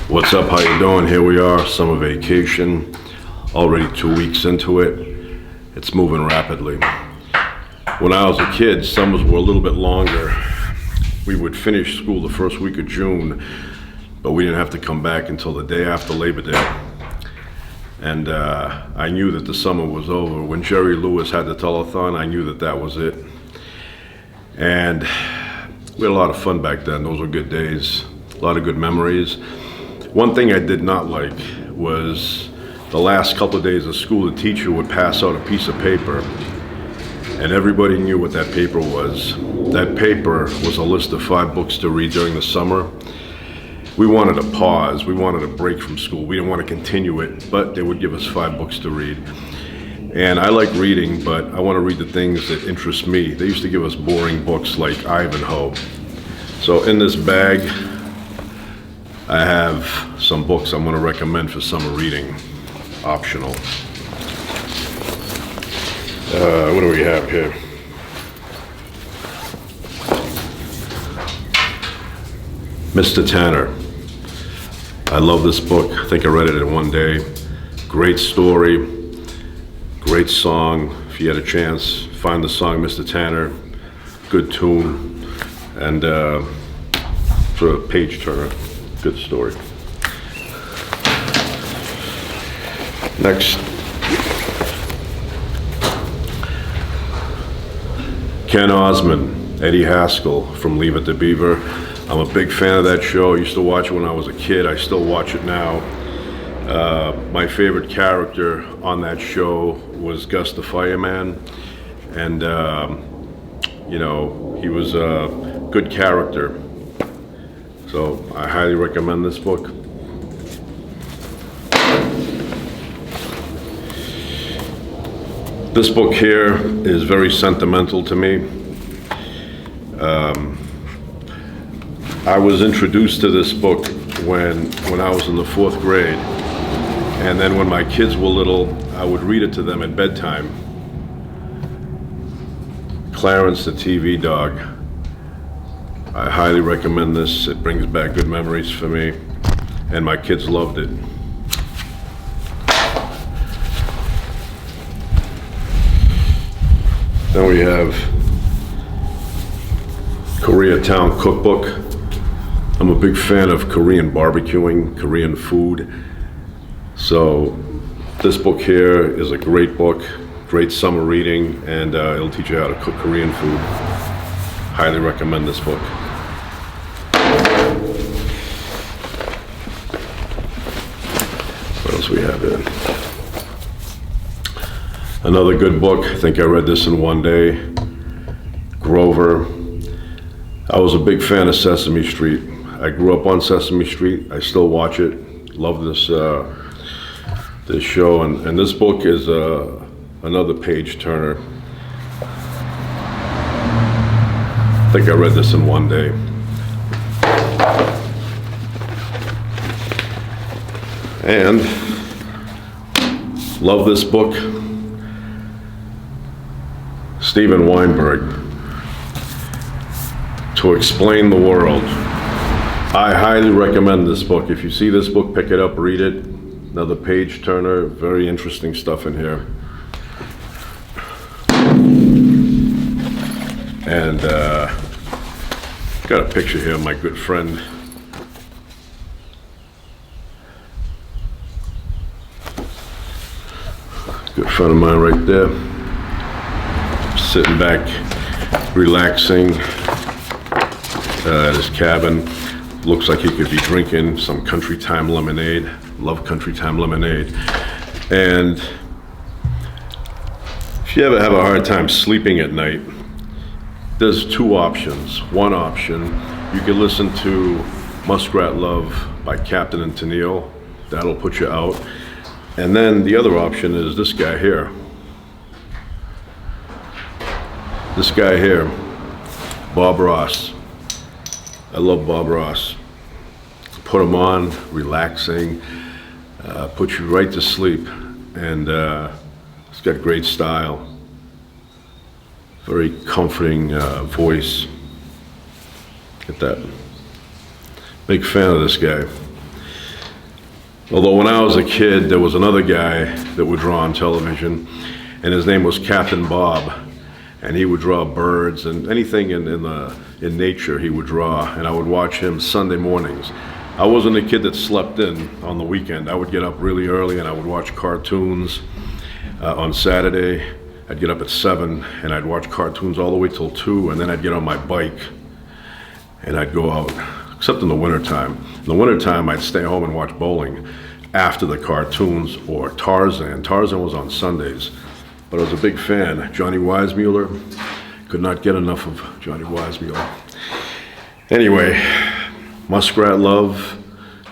What's up? How you doing? Here we are, summer vacation, already 2 weeks into it. It's moving rapidly. When I was a kid, summers were a little bit longer. We would finish school the first week of June, but we didn't have to come back until the day after Labor Day. And I knew that the summer was over. When Jerry Lewis had the telethon, I knew that that was it. And we had a lot of fun back then. Those were good days, a lot of good memories. One thing I did not like was the last couple of days of school, the teacher would pass out a piece of paper, and everybody knew what that paper was. That paper was a list of 5 books to read during the summer. We wanted a pause. We wanted a break from school. We didn't want to continue it, but they would give us 5 books to read. And I like reading, but I want to read the things that interest me. They used to give us boring books like Ivanhoe. So in this bag, I have some books I'm going to recommend for summer reading, optional. What do we have here? Mr. Tanner. I love this book. I think I read it in one day. Great story, great song. If you had a chance, find the song Mr. Tanner. Good tune, and sort of page turner. Good story. Next, Ken Osmond, Eddie Haskell from Leave It to Beaver. I'm a big fan of that show. I used to watch it when I was a kid. I still watch it now. My favorite character on that show was Gus the Fireman, and you know, he was a good character. So I highly recommend this book. This book here is very sentimental to me. I was introduced to this book when I was in the 4th grade, and then when my kids were little, I would read it to them at bedtime. Clarence the TV Dog. I highly recommend this. It brings back good memories for me, and my kids loved it. Then we have Koreatown Cookbook. I'm a big fan of Korean barbecuing, Korean food. So this book here is a great book, great summer reading, and it'll teach you how to cook Korean food. Highly recommend this book. What else we have here? Another good book. I think I read this in one day. Grover. I was a big fan of Sesame Street. I grew up on Sesame Street. I still watch it. Love this this show, and this book is another page turner. I think I read this in one day. And love this book. Steven Weinberg, To Explain the World. I highly recommend this book. If you see this book, pick it up, read it. Another page turner, very interesting stuff in here. And got a picture here of my good friend. Good friend of mine right there. Sitting back, relaxing at his cabin. Looks like he could be drinking some Country Time lemonade. Love Country Time lemonade. And if you ever have a hard time sleeping at night, there's 2 options. One option, you can listen to Muskrat Love by Captain and Tennille. That'll put you out. And then the other option is this guy here. This guy here, Bob Ross. I love Bob Ross. Put him on, relaxing, put you right to sleep, and he's got great style. Very comforting voice. Get that. Big fan of this guy. Although when I was a kid, there was another guy that would draw on television, and his name was Captain Bob, and he would draw birds and anything in nature he would draw, and I would watch him Sunday mornings. I wasn't a kid that slept in on the weekend. I would get up really early and I would watch cartoons. On Saturday, I'd get up at 7 and I'd watch cartoons all the way till 2, and then I'd get on my bike and I'd go out, except in the wintertime. In the wintertime, I'd stay home and watch bowling after the cartoons or Tarzan. Tarzan was on Sundays, but I was a big fan. Johnny Weissmuller, could not get enough of Johnny Weissmuller. Anyway, Muskrat Love,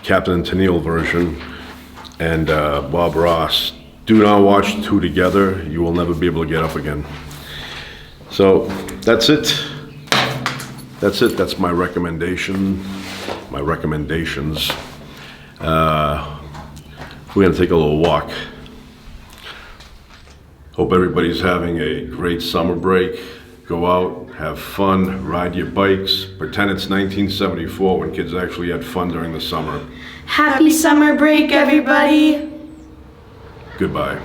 Captain Tennille version, and Bob Ross. Do not watch the two together. You will never be able to get up again. So that's it. That's it. That's my recommendation. My recommendations. We're gonna take a little walk. Hope everybody's having a great summer break. Go out, have fun, ride your bikes. Pretend it's 1974 when kids actually had fun during the summer. Happy summer break, everybody. Goodbye.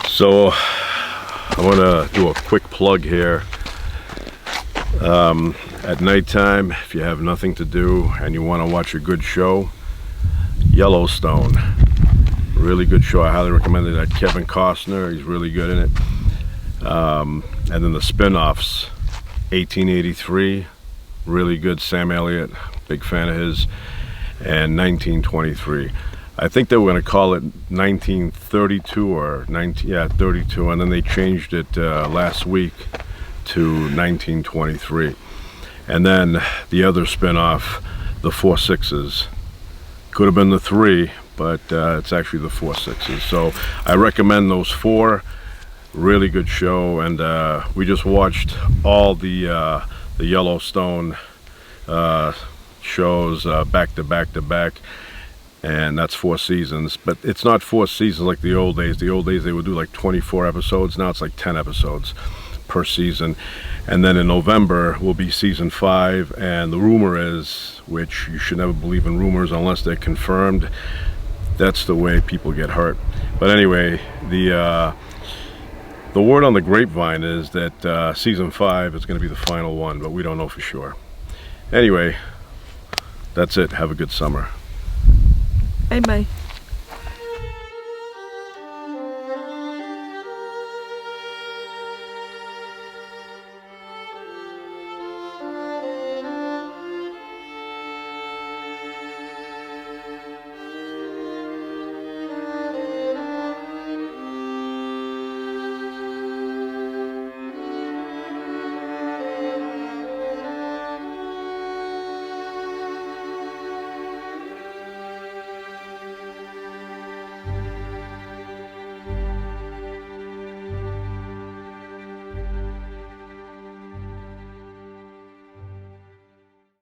So I want to do a quick plug here. At nighttime, if you have nothing to do and you want to watch a good show, Yellowstone. Really good show. I highly recommend it. Kevin Costner, he's really good in it. And then the spin-offs, 1883, really good. Sam Elliott, big fan of his. And 1923. I think they were going to call it 1932 or 32, and then they changed it last week to 1923. And then the other spin-off, the Four Sixes. Could have been the 3, but it's actually the Four Sixes. So I recommend those 4. Really good show, and we just watched all the Yellowstone shows back to back to back. And that's 4 seasons, but it's not 4 seasons like the old days. The old days they would do like 24 episodes. Now it's like 10 episodes per season. And then in November will be season 5, and the rumor is, which you should never believe in rumors unless they're confirmed, that's the way people get hurt. But anyway, the word on the grapevine is that season 5 is going to be the final one, but we don't know for sure. Anyway, that's it. Have a good summer. Bye-bye.